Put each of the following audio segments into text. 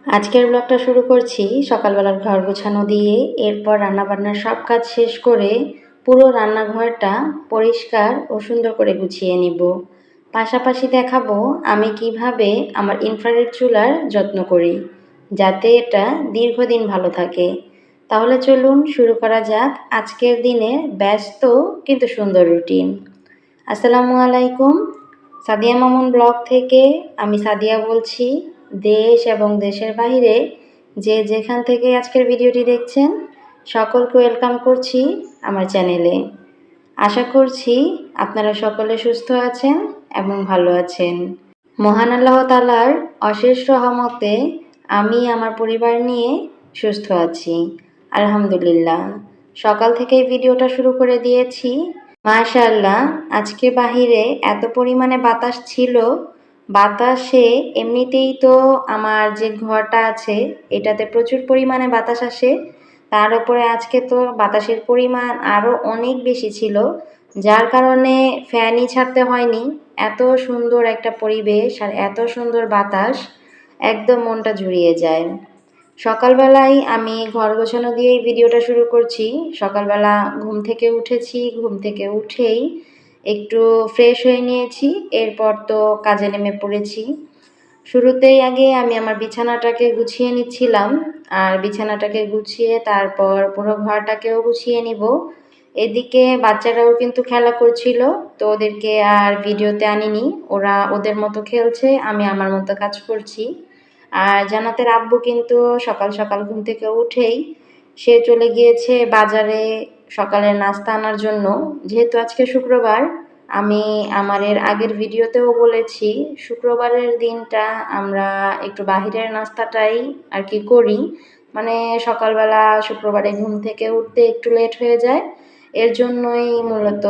আজকের ব্লগটা শুরু করছি সকালবেলার ঘর গোছানো দিয়ে। এরপর রান্নাবান্নার সব কাজ শেষ করে পুরো রান্নাঘরটা পরিষ্কার ও সুন্দর করে গুছিয়ে নিব। পাশাপাশি দেখাবো আমি কিভাবে আমার ইনফ্রারেড চুলার যত্ন করি, যাতে এটা দীর্ঘদিন ভালো থাকে। তাহলে চলুন শুরু করা যাক আজকের দিনের ব্যস্ত কিন্তু সুন্দর রুটিন। আসসালামু আলাইকুম। সাদিয়া মামুন ব্লগ থেকে আমি সাদিয়া বলছি। দেশ এবং দেশের বাইরে যে যেখান থেকে আজকের ভিডিওটি দেখছেন সকলকে ওয়েলকাম করছি আমার চ্যানেলে। আশা করছি আপনারা সকলে সুস্থ আছেন এবং ভালো আছেন। মহান আল্লাহ তাআলার অশেষ রহমতে আমি আমার পরিবার নিয়ে সুস্থ আছি, আলহামদুলিল্লাহ। সকাল থেকেই ভিডিওটা শুরু করে দিয়েছি। মাশাআল্লাহ, আজকে বাহিরে এত পরিমাণে বাতাস ছিল। বাতাসে এমনিতেই তো আমার যে ঘরটা আছে এটাতে প্রচুর পরিমাণে বাতাস আসে, তার উপরে আজকে তো বাতাসের পরিমাণ আরও অনেক বেশি ছিল, যার কারণে ফ্যানই ছাড়তে হয়নি। এত সুন্দর একটা পরিবেশ আর এত সুন্দর বাতাস, একদম মনটা জুড়িয়ে যায়। সকালবেলায় আমি ঘর গোছানো দিয়েই ভিডিওটা শুরু করছি। সকালবেলা ঘুম থেকে উঠেছি, ঘুম থেকে উঠেই একটু ফ্রেশ হয়ে নিয়েছি, এরপর তো কাজে নেমে পড়েছি। শুরুতেই আগে আমি আমার বিছানাটাকে গুছিয়ে নিচ্ছিলাম, আর বিছানাটাকে গুছিয়ে তারপর পুরো ঘরটাকেও গুছিয়ে নিব। এদিকে বাচ্চারাও কিন্তু খেলা করছিল, তো ওদেরকে আর ভিডিওতে আনিনি। ওরা ওদের মতো খেলছে, আমি আমার মতো কাজ করছি। আর জান্নাতের আব্বু কিন্তু সকাল সকাল ঘুম থেকে উঠেই সে চলে গিয়েছে বাজারে সকালের নাস্তা আনার জন্য। যেহেতু আজকে শুক্রবার, আমি আমার এর আগের ভিডিওতেও বলেছি শুক্রবারের দিনটা আমরা একটু বাহিরের নাস্তাটাই আর কি করি। মানে সকালবেলা শুক্রবারে ঘুম থেকে উঠতে একটু লেট হয়ে যায়, এর জন্যই মূলত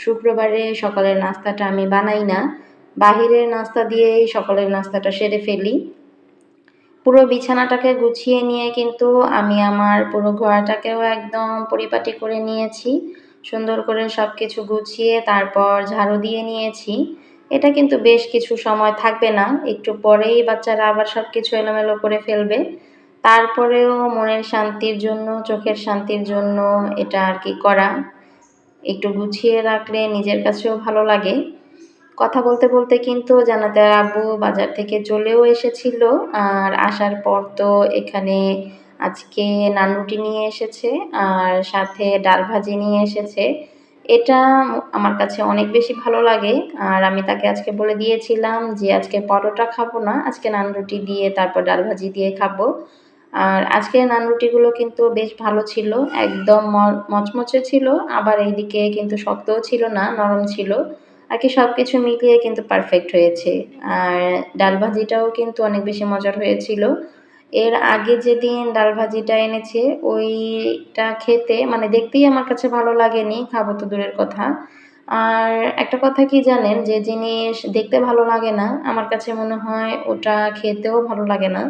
শুক্রবারে সকালের নাস্তাটা আমি বানাই না, বাহিরের নাস্তা দিয়েই সকালের নাস্তাটা সেরে ফেলি। পুরো বিছানাটাকে গুছিয়ে নিয়ে কিন্তু আমি আমার পুরো ঘরটাকেও একদম পরিপাটি করে নিয়েছি। সুন্দর করে সব কিছু গুছিয়ে তারপর ঝাড়ু দিয়ে নিয়েছি। এটা কিন্তু বেশ কিছু সময় থাকবে না, একটু পরেই বাচ্চারা আবার সব কিছু এলোমেলো করে ফেলবে। তারপরেও মনের শান্তির জন্য, চোখের শান্তির জন্য এটা আর কি করা। একটু গুছিয়ে রাখলে নিজের কাছেও ভালো লাগে। কথা বলতে বলতে কিন্তু জান্নাতের আব্বু বাজার থেকে চলেও এসেছিল, আর আসার পর তো এখানে আজকে নান রুটি নিয়ে এসেছে আর সাথে ডাল ভাজি নিয়ে এসেছে। এটা আমার কাছে অনেক বেশি ভালো লাগে, আর আমি তাকে আজকে বলে দিয়েছিলাম যে আজকে পরোটা খাবো না, আজকে নান রুটি দিয়ে তারপর ডাল ভাজি দিয়ে খাবো। আর আজকের নান রুটিগুলো কিন্তু বেশ ভালো ছিল, একদম মচমচে ছিল, আবার এইদিকে কিন্তু শক্তও ছিল না, নরম ছিল আর কি। সব কিছু মিলিয়ে কিন্তু পারফেক্ট হয়েছে। আর ডাল ভাজিটাও কিন্তু অনেক বেশি মজার হয়েছিল। এর আগে যেদিন ডাল ভাজিটা এনেছে ওইটা খেতে মানে দেখতেই আমার কাছে ভালো লাগেনি, খাবো তো দূরের কথা। আর একটা কথা কি জানেন, যে জিনিস দেখতে ভালো লাগে না আমার কাছে মনে হয় ওটা খেতেও ভালো লাগে না।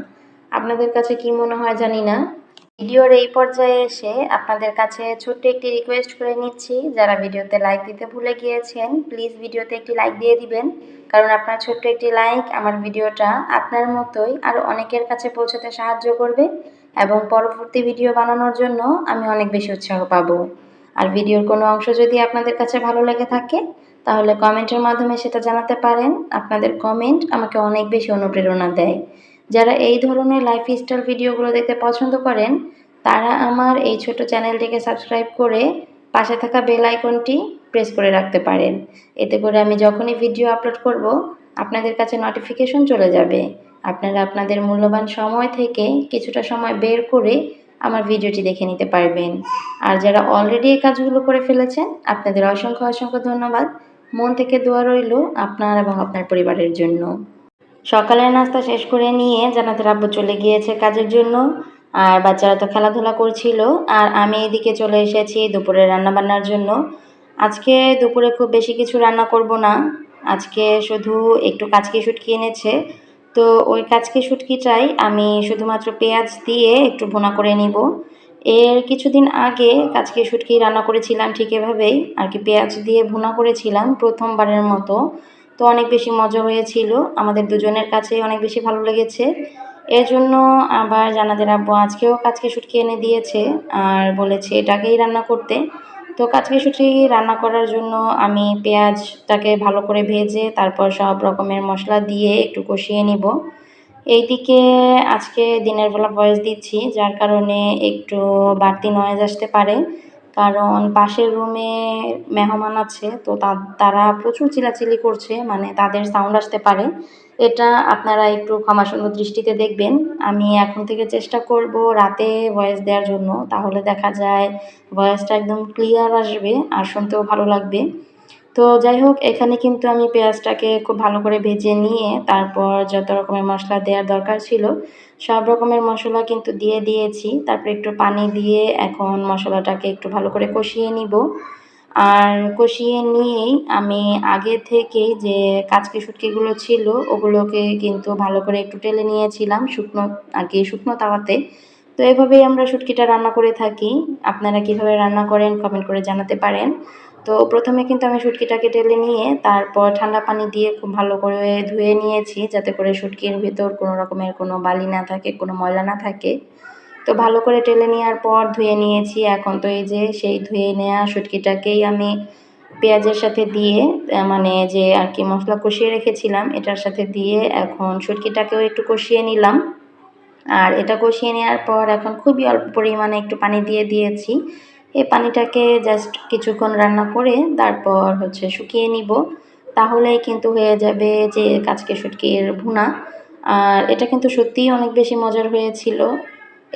আপনাদের কাছে কি মনে হয় জানি না। ভিডিওর এই পর্যায়ে এসে আপনাদের কাছে ছোট্ট একটি রিকোয়েস্ট করে নিচ্ছি, যারা ভিডিওতে লাইক দিতে ভুলে গিয়েছেন প্লিজ ভিডিওতে একটি লাইক দিয়ে দিবেন, কারণ আপনার ছোট্ট একটি লাইক আমার ভিডিওটা আপনার মতোই আরও অনেকের কাছে পৌঁছাতে সাহায্য করবে এবং পরবর্তী ভিডিও বানানোর জন্য আমি অনেক বেশি উৎসাহ পাবো। আর ভিডিওর কোনো অংশ যদি আপনাদের কাছে ভালো লেগে থাকে তাহলে কমেন্টের মাধ্যমে সেটা জানাতে পারেন। আপনাদের কমেন্ট আমাকে অনেক বেশি অনুপ্রেরণা দেয়। যারা এই ধরনের লাইফস্টাইল ভিডিওগুলো দেখতে পছন্দ করেন তারা আমার এই ছোট চ্যানেলটিকে সাবস্ক্রাইব করে পাশে থাকা বেল আইকনটি প্রেস করে রাখতে পারেন। এতে করে আমি যখনই ভিডিও আপলোড করব আপনাদের কাছে নোটিফিকেশন চলে যাবে। আপনারা আপনাদের মূল্যবান সময় থেকে কিছুটা সময় বের করে আমার ভিডিওটি দেখে নিতে পারবেন। আর যারা অলরেডি এই কাজগুলো করে ফেলেছেন আপনাদের অসংখ্য অসংখ্য ধন্যবাদ। মন থেকে দোয়া রইল আপনার এবং আপনার পরিবারের জন্য। সকালের নাস্তা শেষ করে নিয়ে জান্নাতের আব্বু চলে গিয়েছে কাজের জন্য, আর বাচ্চারা তো খেলাধুলা করছিল, আর আমি এদিকে চলে এসেছি দুপুরে রান্নাবান্নার জন্য। আজকে দুপুরে খুব বেশি কিছু রান্না করব না, আজকে শুধু একটু কাচকি শুটকি এনেছে, তো ওই কাচকি শুটকিটাই আমি শুধুমাত্র পেঁয়াজ দিয়ে একটু ভুনা করে নিব। এর কিছুদিন আগে কাচকি শুটকি রান্না করেছিলাম ঠিক এভাবেই আর কি, পেঁয়াজ দিয়ে ভুনা করেছিলাম প্রথমবারের মতো, তো অনেক বেশি মজা হয়েছিল, আমাদের দুজনের কাছেই অনেক বেশি ভালো লেগেছে। এজন্য আবার জানাতের আব্বু আজকেও কাচকি শুটকি এনে দিয়েছে আর বলেছে এটাকেই রান্না করতে। তো কাচকি শুটকি রান্না করার জন্য আমি পেঁয়াজটাকে ভালো করে ভেজে তারপর সব রকমের মশলা দিয়ে একটু কষিয়ে নিব। এইদিকে আজকে দিনের বেলা ভয়েস দিচ্ছি, যার কারণে একটু বাড়তি নয়েজ আসতে পারে, কারণ পাশের রুমে মেহমান আছে, তো তারা প্রচুর চিল্লাচিল্লি করছে, মানে তাদের সাউন্ড আসতে পারে। এটা আপনারা একটু ক্ষমাসুন্দর দৃষ্টিতে দেখবেন। আমি এখন থেকে চেষ্টা করব রাতে ভয়েস দেওয়ার জন্য, তাহলে দেখা যায় ভয়েসটা একদম ক্লিয়ার আসবে আর শুনতেও ভালো লাগবে। তো যাই হোক, এখানে কিন্তু আমি পেঁয়াজটাকে খুব ভালো করে ভেজে নিয়ে তারপর যত রকমের মশলা দেওয়ার দরকার ছিল সব রকমের মশলা কিন্তু দিয়ে দিয়েছি। তারপর একটু পানি দিয়ে এখন মশলাটাকে একটু ভালো করে কষিয়ে নিব। আর কষিয়ে নিয়েই আমি আগে থেকেই যে কাচকি শুটকিগুলো ছিল ওগুলোকে কিন্তু ভালো করে একটু টেলে নিয়েছিলাম শুকনো, আর কি শুকনো তাওয়াতে। তো এভাবেই আমরা শুটকিটা রান্না করে থাকি। আপনারা কিভাবে রান্না করেন কমেন্ট করে জানাতে পারেন। তো প্রথমে কিন্তু আমি শুটকিটাকে টেলে নিয়ে তারপর ঠান্ডা পানি দিয়ে খুব ভালো করে ধুয়ে নিয়েছি, যাতে করে শুটকির ভিতর কোনো রকমের কোনো বালি না থাকে, কোনো ময়লা না থাকে। তো ভালো করে টেলে নেওয়ার পর ধুয়ে নিয়েছি। এখন তো এই যে সেই ধুয়ে নেওয়া শুটকিটাকেই আমি পেঁয়াজের সাথে দিয়ে মানে যে আর কি মশলা কষিয়ে রেখেছিলাম এটার সাথে দিয়ে এখন শুটকিটাকেও একটু কষিয়ে নিলাম। আর এটা কষিয়ে নেওয়ার পর এখন খুবই অল্প পরিমাণে একটু পানি দিয়ে দিয়েছি। এই পানিটাকে জাস্ট কিছুক্ষণ রান্না করে তারপর হচ্ছে শুকিয়ে নিব। তাহলেই কিন্তু হয়ে যাবে যে কাচকি শুটকির ভুনা। আর এটা কিন্তু সত্যিই অনেক বেশি মজার হয়েছিল।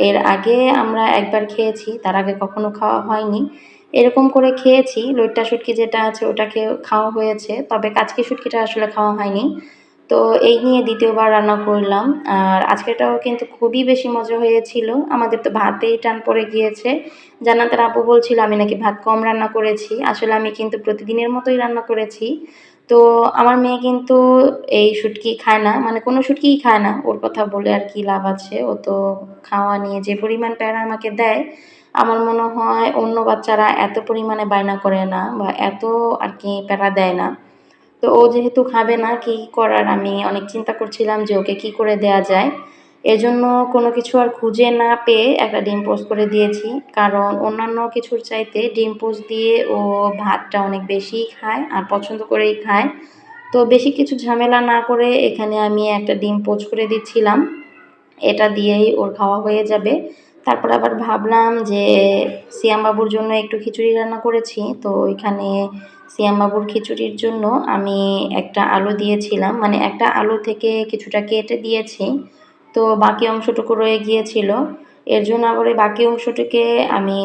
এর আগে আমরা একবার খেয়েছি, তার আগে কখনো খাওয়া হয়নি। এরকম করে খেয়েছি, লইট্টা শুটকি যেটা আছে ওটাকে খাওয়া হয়েছে, তবে কাচকি শুটকিটা আসলে খাওয়া হয়নি। তো এই নিয়ে দ্বিতীয়বার রান্না করলাম। আর আজকেরটাও কিন্তু খুবই বেশি মজা হয়েছিল। আমাদের তো ভাতেই টান পড়ে গিয়েছে। জান্নাতের আপু বলছিল আমি নাকি ভাত কম রান্না করেছি। আসলে আমি কিন্তু প্রতিদিনের মতোই রান্না করেছি। তো আমার মেয়ে কিন্তু এই শুটকি খায় না, মানে কোনো শুটকিই খায় না। ওর কথা বলে আর কি লাভ আছে? ও তো খাওয়া নিয়ে যে পরিমাণ প্যারা আমাকে দেয়, আমার মনে হয় অন্য বাচ্চারা এত পরিমাণে বায়না করে না বা এত আর কি প্যারা দেয় না। তো ও যেহেতু খাবে না, কি করার, আমি অনেক চিন্তা করছিলাম যে ওকে কি করে দেয়া যায়। এজন্য কোনো কিছু আর খুঁজে না পেয়ে একটা ডিম পোস্ট করে দিয়েছি। কারণ অন্যান্য কিছুর চাইতে ডিম পোস্ট দিয়ে ও ভাতটা অনেক বেশিই খায় আর পছন্দ করেই খায়। তো বেশি কিছু ঝামেলা না করে এখানে আমি একটা ডিম পোস্ট করে দিচ্ছিলাম। এটা দিয়েই ওর খাওয়া হয়ে যাবে। তারপর আবার ভাবলাম যে সিয়াম বাবুর জন্য একটু খিচুড়ি রান্না করেছি। তো এখানে সিয়াম বাবুর খিচুড়ির জন্য আমি একটা আলু দিয়েছিলাম, মানে একটা আলু থেকে কিছুটা কেটে দিয়েছি। তো বাকি অংশটুকু রয়ে গিয়েছিল। এর জন্য আবার ওই বাকি অংশটিকে আমি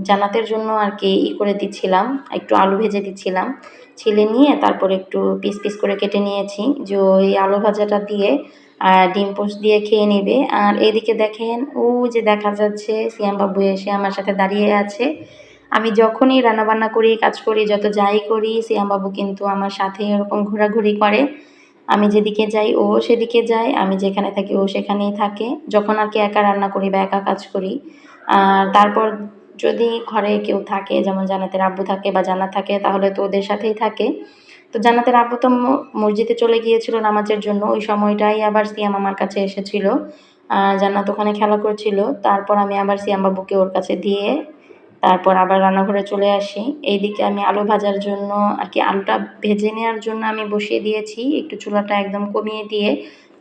জান্নাতের জন্য আর কি করে দিচ্ছিলাম, একটু আলু ভেজে দিচ্ছিলাম। ছিলে নিয়ে তারপর একটু পিস পিস করে কেটে নিয়েছি যে ওই আলু ভাজাটা দিয়ে আর ডিম পোস্ট দিয়ে খেয়ে নেবে। আর এদিকে দেখেন ও যে দেখা যাচ্ছে সিয়াম বাবু এসে আমার সাথে দাঁড়িয়ে আছে। আমি যখনই রান্নাবান্না করি, কাজ করি, যত যাই করি, সিয়াম বাবু কিন্তু আমার সাথে এরকম ঘোরাঘুরি করে। আমি যেদিকে যাই ও সেদিকে যায়, আমি যেখানে থাকি ও সেখানেই থাকে, যখন আর কি একা রান্না করি বা একা কাজ করি। আর তারপর যদি ঘরে কেউ থাকে, যেমন জান্নাতের আব্বু থাকে বা জান্নাত থাকে, তাহলে তো ওদের সাথেই থাকে। তো জান্নাতের আব্বু তো মসজিদে চলে গিয়েছিল নামাজের জন্য, ওই সময়টাই আবার সিয়াম আমার কাছে এসেছিল। জান্নাত ওখানে খেলা করছিল। তারপর আমি আবার সিয়াম বাবুকে ওর কাছে দিয়ে তারপর আবার রান্নাঘরে চলে আসি। এইদিকে আমি আলু ভাজার জন্য আর কি আলুটা ভেজে নেওয়ার জন্য আমি বসিয়ে দিয়েছি একটু চুলাটা একদম কমিয়ে দিয়ে,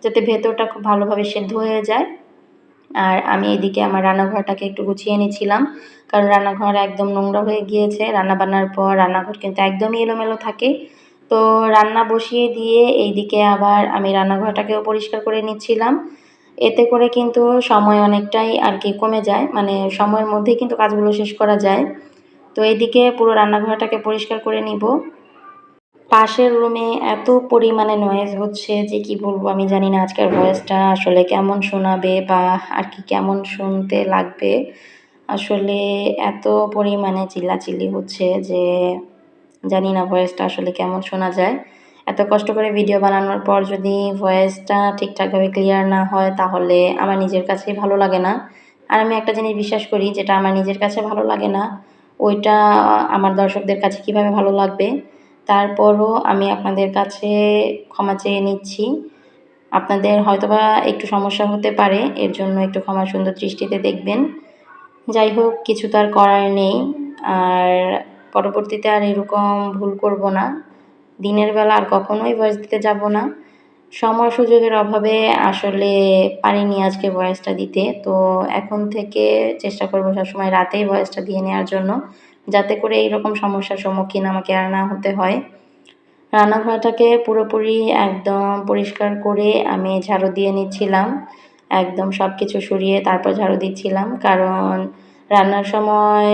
যাতে ভেতরটা খুব ভালোভাবে সেদ্ধ হয়ে যায়। আর আমি এদিকে আমার রান্নাঘরটাকে একটু গুছিয়ে নিচ্ছিলাম, কারণ রান্নাঘর একদম নোংরা হয়ে গিয়েছে। রান্নাবান্নার পর রান্নাঘর কিন্তু একদমই এলোমেলো থাকে। তো রান্না বসিয়ে দিয়ে এইদিকে আবার আমি রান্নাঘরটাকেও পরিষ্কার করে নিচ্ছিলাম। এতে করে কিন্তু সময় অনেকটাই আর কি কমে যায়, মানে সময়ের মধ্যেই কিন্তু কাজগুলো শেষ করা যায়। তো এইদিকে পুরো রান্নাঘরটাকে পরিষ্কার করে নিব। পাশের রুমে এত পরিমাণে নয়েজ হচ্ছে যে কি বলবো, আমি জানি না আজকের ভয়েসটা আসলে কেমন শোনাবে বা আর কি কেমন শুনতে লাগবে। আসলে এত পরিমাণে চিল্লাচিল্লি হচ্ছে যে জানি না ভয়েসটা আসলে কেমন শোনা যায়। এত কষ্ট করে ভিডিও বানানোর পর যদি ভয়েসটা ঠিকঠাকভাবে ক্লিয়ার না হয়, তাহলে আমার নিজের কাছেই ভালো লাগে না। আর আমি একটা জিনিস বিশ্বাস করি, যেটা আমার নিজের কাছে ভালো লাগে না, ওইটা আমার দর্শকদের কাছে কিভাবে ভালো লাগবে। তারপরও আমি আপনাদের কাছে ক্ষমা চেয়ে নিচ্ছি। আপনাদের হয়তোবা একটু সমস্যা হতে পারে, এর জন্য একটু ক্ষমা সুন্দর দৃষ্টিতে দেখবেন। যাই হোক, কিছু তো আর করার নেই। আর পরবর্তীতে আর এরকম ভুল করব না। দিনের বেলা আর কখনোই ভয়েস দিতে যাব না। সময় সুযোগের অভাবে আসলে পারিনি আজকে ভয়েসটা দিতে। তো এখন থেকে চেষ্টা করব সবসময় রাতেই ভয়েসটা দিয়ে নেওয়ার জন্য, যাতে করে এইরকম সমস্যার সম্মুখীন আমাকে আর না হতে হয়। রান্নাঘরটাকে পুরোপুরি একদম পরিষ্কার করে আমি ঝাড়ু দিয়ে নিচ্ছিলাম। একদম সব কিছু সরিয়ে তারপর ঝাড়ু দিচ্ছিলাম। কারণ রান্নার সময়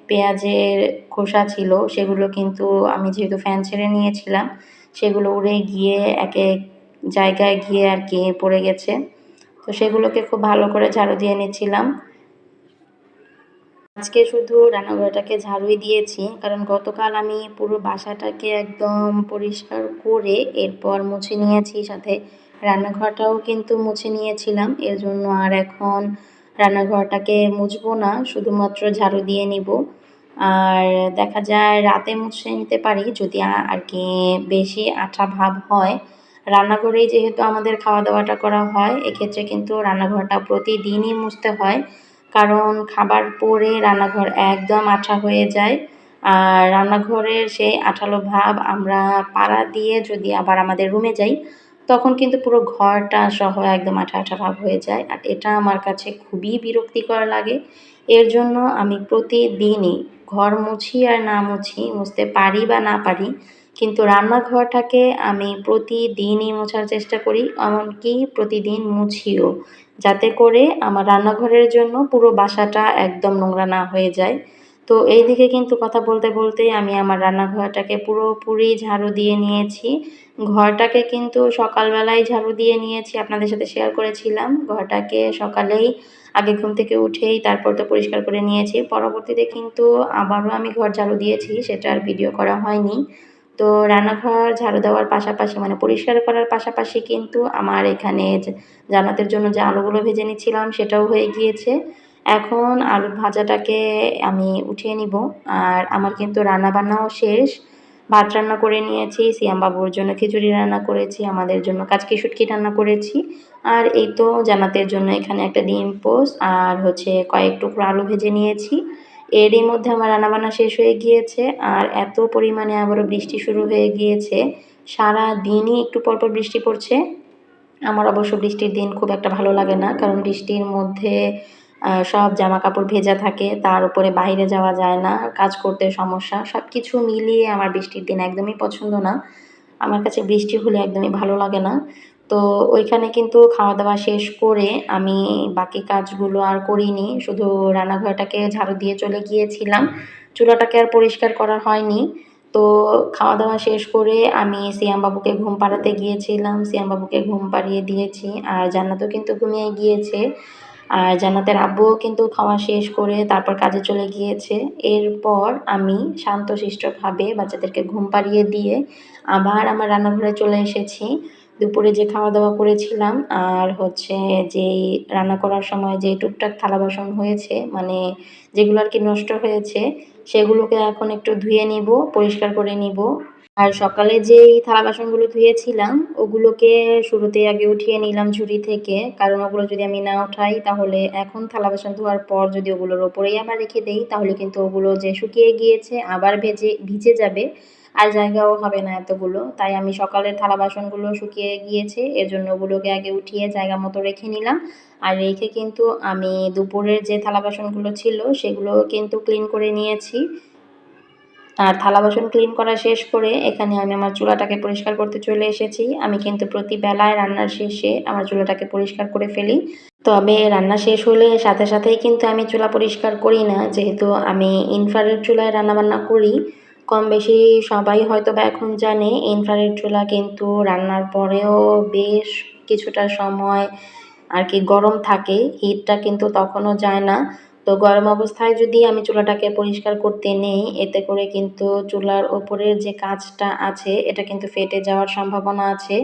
পেঁয়াজের খোসা ছিল, সেগুলো কিন্তু আমি যেহেতু ফ্যান ছেড়ে নিয়েছিলাম, সেগুলো উড়ে গিয়ে একেক জায়গায় গিয়ে আর কি পড়ে গেছে। তো সেগুলোকে খুব ভালো করে ঝাড়ু দিয়ে নিচ্ছিলাম। আজকে শুধু রান্নাঘরটাকে ঝাড়ুই দিয়েছি, কারণ গতকাল আমি পুরো বাসাটাকে একদম পরিষ্কার করে এরপর মুছে নিয়েছি, সাথে রান্নাঘরটাও কিন্তু মুছে নিয়েছিলাম। এর জন্য আর এখন রান্নাঘরটাকে মুছবো না, শুধুমাত্র ঝাড়ু দিয়ে নিব। আর দেখা যায় রাতে মুছে নিতে পারি যদি আর কি বেশি আঠা ভাব হয়। রান্নাঘরেই যেহেতু আমাদের খাওয়া দাওয়াটা করা হয়, এক্ষেত্রে কিন্তু রান্নাঘরটা প্রতিদিনই মুছতে হয়। কারণ খাবার পরে রান্নাঘর একদম আঠা হয়ে যায়। আর রান্নাঘরের সেই আঠালো ভাব আমরা পাড়া দিয়ে যদি আবার আমাদের রুমে যাই, তখন কিন্তু পুরো ঘরটা সহ একদম আঠা আঠা ভাব হয়ে যায়। আর এটা আমার কাছে খুবই বিরক্তিকর লাগে। এর জন্য আমি প্রতিদিনই ঘর মুছি আর না মুছি, মুছতে পারি বা না পারি, কিন্তু রান্নাঘরটাকে আমি প্রতিদিনই মোছার চেষ্টা করি, এমনকি প্রতিদিন মুছিও, যাতে করে আমার রান্নাঘরের জন্য পুরো বাসাটা একদম নোংরা না হয়ে যায়। তো এই দিকে কিন্তু কথা বলতে বলতেই আমি আমার রান্নাঘরটাকে পুরোপুরি ঝাড়ু দিয়ে নিয়েছি। ঘরটাকে কিন্তু সকালবেলায় ঝাড়ু দিয়ে নিয়েছি, আপনাদের সাথে শেয়ার করেছিলাম। ঘরটাকে সকালেই আগে ঘুম থেকে উঠেই তারপর তো পরিষ্কার করে নিয়েছি। পরবর্তীতে কিন্তু আবারও আমি ঘর ঝাড়ু দিয়েছি, সেটা আর ভিডিও করা হয়নি। তো রান্নাঘর ঝাড়ু দেওয়ার পাশাপাশি মানে পরিষ্কার করার পাশাপাশি কিন্তু আমার এখানে জান্নাতের জন্য যে আলুগুলো ভেজে নিচ্ছিলাম সেটাও হয়ে গিয়েছে। এখন আলু ভাজাটাকে আমি উঠিয়ে নিব। আর আমার কিন্তু রান্নাবান্নাও শেষ। ভাত রান্না করে নিয়েছি, সিয়াম বাবুর জন্য খিচুড়ি রান্না করেছি, আমাদের জন্য কাচকি শুটকি রান্না করেছি। আর এই তো জান্নাতের জন্য এখানে একটা ডিম পোস্ট আর হচ্ছে কয়েক টুকরো আলু ভেজে নিয়েছি। এরই মধ্যে আমার রান্নাবান্না শেষ হয়ে গিয়েছে। আর এত পরিমাণে আবারও বৃষ্টি শুরু হয়ে গিয়েছে। সারাদিনই একটু পর পর বৃষ্টি পড়ছে। আমার অবশ্য বৃষ্টির দিন খুব একটা ভালো লাগে না, কারণ বৃষ্টির মধ্যে সব জামাকাপড় ভেজা থাকে, তার উপরে বাইরে যাওয়া যায় না, কাজ করতে সমস্যা। সব কিছু মিলিয়ে আমার বৃষ্টির দিন একদমই পছন্দ না। আমার কাছে বৃষ্টি হলে একদমই ভালো লাগে না। তো ওইখানে কিন্তু খাওয়া-দাওয়া শেষ করে আমি বাকি কাজগুলো আর করিনি। শুধু রান্নাঘরটাকে ঝাড়ু দিয়ে চলে গিয়েছিলাম। চুলাটাকে আর পরিষ্কার করা হয়নি। তো খাওয়া-দাওয়া শেষ করে আমি সিয়াম বাবুকে ঘুম পাড়াতে গিয়েছিলাম। সিয়াম বাবুকে ঘুম পাড়িয়ে দিয়েছি। আর জান্নাতও কিন্তু ঘুমিয়ে গিয়েছে। আর জান্নাতের আব্বুও কিন্তু খাওয়া শেষ করে তারপর কাজে চলে গিয়েছে। এরপর আমি শান্তশিষ্টভাবে বাচ্চাদেরকে ঘুম পাড়িয়ে দিয়ে আবার আমার রান্নাঘরে চলে এসেছি। দুপুরে যে খাওয়া-দাওয়া করেছিলাম আর হচ্ছে যেই রান্না করার সময় যে টুকটাক থালা-বাসন হয়েছে, মানে যেগুলো আর কি নষ্ট হয়েছে, সেগুলোকে এখন একটু ধুয়ে নিব, পরিষ্কার করে নিব। আর সকালে যেই থালা-বাসনগুলো ধুয়েছিলাম, ওগুলোকে শুরুতেই আগে উঠিয়ে নিলাম ঝুড়ি থেকে। কারণ ওগুলো যদি আমি না উঠাই, তাহলে এখন থালা-বাসন ধোয়ার পর যদি ওগুলোর ওপরেই আবার রেখে দেই, তাহলে কিন্তু ওগুলো যে শুকিয়ে গিয়েছে আবার ভিজে যাবে, আর জায়গাও হবে না এতগুলো। তাই আমি সকালের থালা-বাসনগুলো শুকিয়ে গিয়েছে, এর জন্য ওগুলোকে আগে উঠিয়ে জায়গা মতো রেখে নিলাম। আর রেখে কিন্তু আমি দুপুরের যে থালা-বাসনগুলো ছিল, সেগুলো কিন্তু ক্লিন করে নিয়েছি। আর থালা-বাসন ক্লিন করা শেষ করে এখানে আমি আমার চুলাটাকে পরিষ্কার করতে চলে এসেছি। আমি কিন্তু প্রতি বেলায় রান্নার শেষে আমার চুলাটাকে পরিষ্কার করে ফেলি। তবে রান্না শেষ হলে সাথে সাথেই কিন্তু আমি চুলা পরিষ্কার করি না, যেহেতু আমি ইনফ্রারেড চুলায় রান্নাবান্না করি। কম বেশি সবাই হয়তোবা এখন জানে ইনফ্রারেড চুলা কিন্তু রান্নার পরেও বেশ কিছুটা সময় আর কি গরম থাকে, হিটটা কিন্তু তখনও যায় না। তো গরম অবস্থায় যদি আমি চুলাটাকে পরিষ্কার করতে নেই, এতে করে কিন্তু চুলার ওপরের যে কাঁচটা আছে এটা কিন্তু ফেটে যাওয়ার সম্ভাবনা আছে।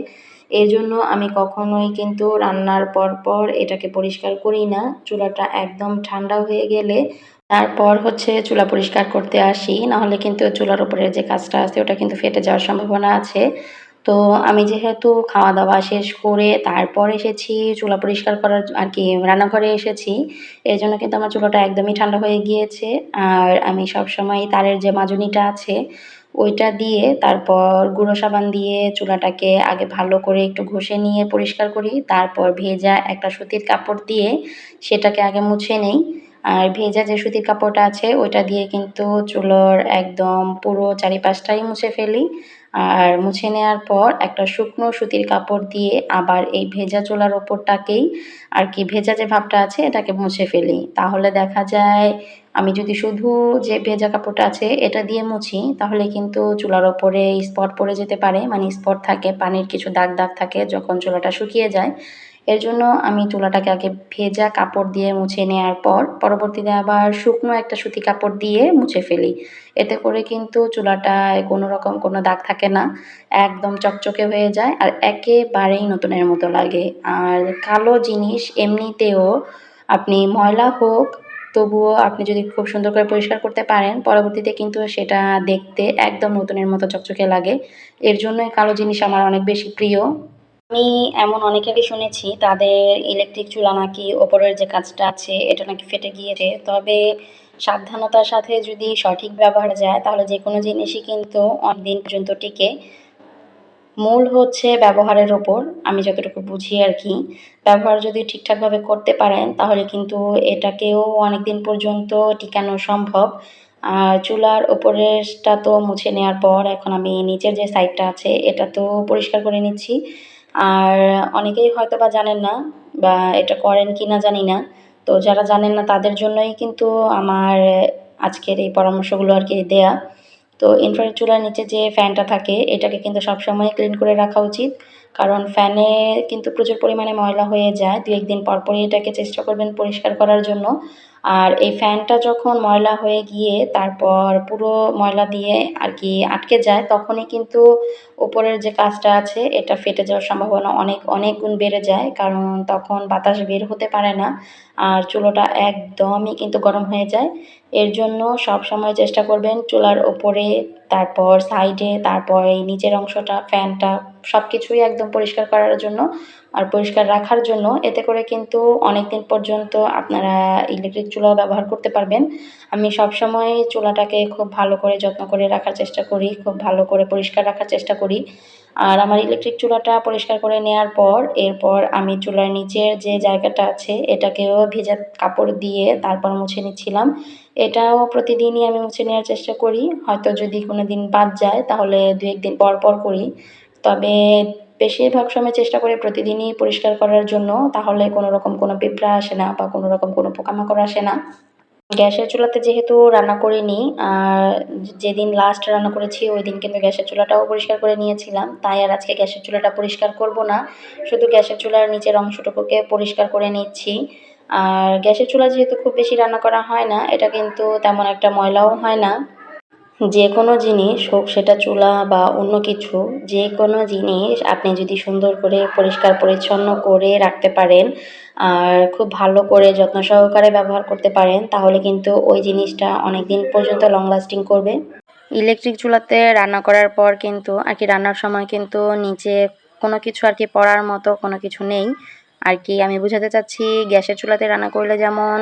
এজন্য আমি কখনোই কিন্তু রান্নার পর এটাকে পরিষ্কার করি না। চুলাটা একদম ঠান্ডা হয়ে গেলে তারপর হচ্ছে চুলা পরিষ্কার করতে আসি। নাহলে কিন্তু চুলার উপরের যে কাঁচটা আছে ওটা কিন্তু ফেটে যাওয়ার সম্ভাবনা আছে। তো আমি যেহেতু খাওয়া দাওয়া শেষ করে তারপর এসেছি চুলা পরিষ্কার করার আর কি রান্নাঘরে এসেছি, এর জন্য কিন্তু আমার চুলাটা একদমই ঠান্ডা হয়ে গিয়েছে। আর আমি সবসময় তারের যে মাজনিটা আছে ওইটা দিয়ে তারপর গুঁড়ো সাবান দিয়ে চুলাটাকে আগে ভালো করে একটু ঘষে নিয়ে পরিষ্কার করি, তারপর ভেজা একটা সুতির কাপড় দিয়ে সেটাকে আগে মুছে নেই। আর ভেজা যে সুতির কাপড়টা আছে ওইটা দিয়ে কিন্তু চুলোর একদম পুরো চারিপাশটাই মুছে ফেলি। আর মুছে নেওয়ার পর একটা শুকনো সুতির কাপড় দিয়ে আবার এই ভেজা চুলার ওপরটাকেই আর কি ভেজা যে ভাবটা আছে এটাকে মুছে ফেলি। তাহলে দেখা যায় আমি যদি শুধু যে ভেজা কাপড়টা আছে এটা দিয়ে মুছি তাহলে কিন্তু চুলার ওপরে স্পট পড়ে যেতে পারে, মানে স্পট থাকে, পানির কিছু দাগ দাগ থাকে যখন চুলাটা শুকিয়ে যায়। এর জন্য আমি চুলাটাকে আগে ভেজা কাপড় দিয়ে মুছে নেওয়ার পর পরবর্তীতে আবার শুকনো একটা সুতি কাপড় দিয়ে মুছে ফেলি। এতে করে কিন্তু চুলাটায় কোনো রকম কোনো দাগ থাকে না, একদম চকচকে হয়ে যায় আর একেবারেই নতুনের মতো লাগে। আর কালো জিনিস এমনিতেও আপনি ময়লা হোক তবুও আপনি যদি খুব সুন্দর করে পরিষ্কার করতে পারেন পরবর্তীতে কিন্তু সেটা দেখতে একদম নতুনের মতো চকচকে লাগে। এর জন্যই কালো জিনিস আমার অনেক বেশি প্রিয়। আমি এমন অনেকেরই শুনেছি তাদের ইলেকট্রিক চুলা নাকি ওপরের যে কাজটা আছে এটা নাকি ফেটে গিয়েছে, তবে সাবধানতার সাথে যদি সঠিক ব্যবহার যায় তাহলে যে কোনো জিনিসই কিন্তু অনেক দিন পর্যন্ত টিকে। মূল হচ্ছে ব্যবহারের ওপর, আমি যতটুকু বুঝি আর কি। ব্যবহার যদি ঠিকঠাকভাবে করতে পারেন তাহলে কিন্তু এটাকেও অনেক দিন পর্যন্ত টিকানো সম্ভব। আর চুলার ওপরেরটা তো মুছে নেওয়ার পর এখন আমি নিচের যে সাইডটা আছে এটা তো পরিষ্কার করে নিচ্ছি। আর অনেকেই হয়তো বা জানেন না বা এটা করেন কি না জানি না। তো যারা জানেন না তাদের জন্যই কিন্তু আমার আজকের এই পরামর্শগুলো আর কি দেয়া। তো ইনফ্রারেড চুলার নিচে যে ফ্যানটা থাকে এটাকে কিন্তু সবসময় ক্লিন করে রাখা উচিত, কারণ ফ্যানে কিন্তু প্রচুর পরিমাণে ময়লা হয়ে যায়। দু একদিন পর পরই এটাকে চেষ্টা করবেন পরিষ্কার করার জন্য। আর এই ফ্যানটা যখন ময়লা হয়ে গিয়ে তারপর পুরো ময়লা দিয়ে আর কি আটকে যায় তখনই কিন্তু উপরের যে কাজটা আছে এটা ফেটে যাওয়ার সম্ভাবনা অনেক অনেক গুণ বেড়ে যায়, কারণ তখন বাতাস বের হতে পারে না আর চুলোটা একদমই কিন্তু গরম হয়ে যায়। এর জন্য সবসময় চেষ্টা করবেন চুলার ওপরে, তারপর সাইডে, তারপর এই নিচের অংশটা, ফ্যানটা সব কিছুই একদম পরিষ্কার করার জন্য আর পরিষ্কার রাখার জন্য। এতে করে কিন্তু অনেক দিন পর্যন্ত আপনারা ইলেকট্রিক চুলাও ব্যবহার করতে পারবেন। আমি সবসময় চুলাটাকে খুব ভালো করে যত্ন করে রাখার চেষ্টা করি, খুব ভালো করে পরিষ্কার রাখার চেষ্টা করি। আর আমার ইলেকট্রিক চুলাটা পরিষ্কার করে নেওয়ার পর এরপর আমি চুলার নিচের যে জায়গাটা আছে এটাকেও ভেজা কাপড় দিয়ে তারপর মুছে নিচ্ছিলাম। এটাও প্রতিদিনই আমি মুছে নেওয়ার চেষ্টা করি, হয়তো যদি কোনো দিন বাদ যায় তাহলে দু একদিন পর পর করি, তবে বেশিরভাগ সময় চেষ্টা করি প্রতিদিনই পরিষ্কার করার জন্য, তাহলে কোনো রকম কোনো পিঁপড়া আসে না বা কোনো রকম কোনো পোকামাকড় আসে না। গ্যাসের চুলাতে যেহেতু রান্না করিনি আর যেদিন লাস্ট রান্না করেছি ওই দিন কিন্তু গ্যাসের চুলাটাও পরিষ্কার করে নিয়েছিলাম, তাই আর আজকে গ্যাসের চুলাটা পরিষ্কার করব না, শুধু গ্যাসের চুলার নিচের অংশটুকুকে পরিষ্কার করে নিচ্ছি। আর গ্যাসের চুলা যেহেতু খুব বেশি রান্না করা হয় না এটা কিন্তু তেমন একটা ময়লাও হয় না। যে কোনো জিনিস হোক সেটা চুলা বা অন্য কিছু, যে কোনো জিনিস আপনি যদি সুন্দর করে পরিষ্কার পরিচ্ছন্ন করে রাখতে পারেন আর খুব ভালো করে যত্ন সহকারে ব্যবহার করতে পারেন তাহলে কিন্তু ওই জিনিসটা অনেক দিন পর্যন্ত লং লাস্টিং করবে। ইলেকট্রিক চুলাতে রান্না করার পর কিন্তু আর কি রান্নার সময় কিন্তু নিচে কোনো কিছু আর কি পড়ার মতো কোনো কিছু নেই আর কি। আমি বোঝাতে চাচ্ছি গ্যাসের চুলাতে রান্না করলে যেমন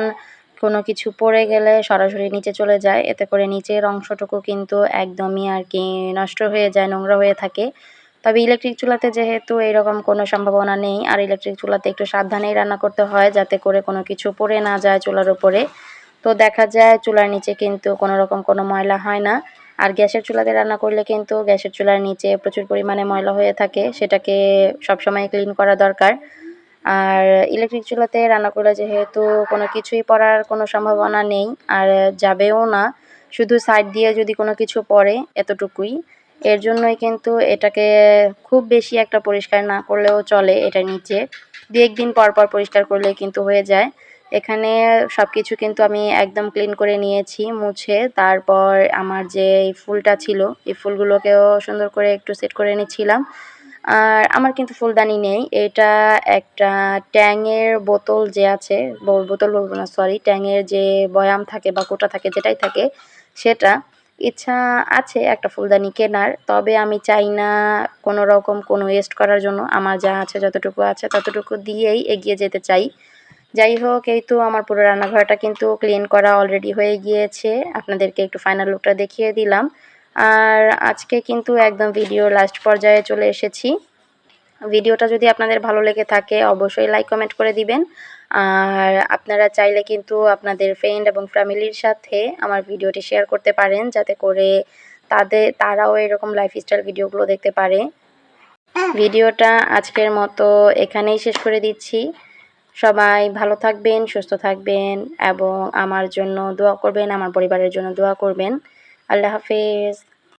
কোনো কিছু পড়ে গেলে সরাসরি নিচে চলে যায়, এতে করে নিচের অংশটুকু কিন্তু একদমই আর কি নষ্ট হয়ে যায়, নোংরা হয়ে থাকে। তবে ইলেকট্রিক চুলাতে যেহেতু এরকম কোনো সম্ভাবনা নেই আর ইলেকট্রিক চুলাতে একটু সাবধানেই রান্না করতে হয় যাতে করে কোনো কিছু পড়ে না যায় চুলার উপরে। তো দেখা যায় চুলার নিচে কিন্তু কোনো রকম কোনো ময়লা হয় না। আর গ্যাসের চুলাতে রান্না করলে কিন্তু গ্যাসের চুলার নিচে প্রচুর পরিমাণে ময়লা হয়ে থাকে, সেটাকে সবসময় ক্লিন করা দরকার। আর ইলেকট্রিক চুলাতে রান্না করলে যেহেতু কোনো কিছুই পড়ার কোনো সম্ভাবনা নেই আর যাবেও না, শুধু সাইড দিয়ে যদি কোনো কিছু পড়ে এতটুকুই। এর জন্যই কিন্তু এটাকে খুব বেশি একটা পরিষ্কার না করলেও চলে, এটার নিচে দু একদিন পর পর পরিষ্কার করলে কিন্তু হয়ে যায়। এখানে সব কিছু কিন্তু আমি একদম ক্লিন করে নিয়েছি মুছে, তারপর আমার যে এই ফুলটা ছিল এই ফুলগুলোকেও সুন্দর করে একটু সেট করে নিচ্ছিলাম। আর আমার কিন্তু ফুলদানি নেই, এটা একটা ট্যাংয়ের বোতল যে আছে, বোতল বলবো না সরি, ট্যাংয়ের যে বয়াম থাকে বা কোটা থাকে যেটাই থাকে সেটা, ইচ্ছা আছে একটা ফুলদানি কেনার, তবে আমি চাই না কোনো রকম কোনো ওয়েস্ট করার জন্য। আমার যা আছে যতটুকু আছে ততটুকু দিয়েই এগিয়ে যেতে চাই। যাই হোক, এই তো আমার পুরো রান্নাঘরটা কিন্তু ক্লিন করা অলরেডি হয়ে গিয়েছে। আপনাদেরকে একটু ফাইনাল লুকটা দেখিয়ে দিলাম। আর আজকে কিন্তু একদম ভিডিওর লাস্ট পর্যায়ে চলে এসেছি। ভিডিওটা যদি আপনাদের ভালো লেগে থাকে অবশ্যই লাইক কমেন্ট করে দিবেন। আর আপনারা চাইলে কিন্তু আপনাদের ফ্রেন্ড এবং ফ্যামিলির সাথে আমার ভিডিওটি শেয়ার করতে পারেন, যাতে করে তারাও এরকম লাইফস্টাইল ভিডিওগুলো দেখতে পারে। ভিডিওটা আজকের মতো এখানেই শেষ করে দিচ্ছি। সবাই ভালো থাকবেন, সুস্থ থাকবেন এবং আমার জন্য দোয়া করবেন, আমার পরিবারের জন্য দোয়া করবেন। আল্লাহ হাফেজ।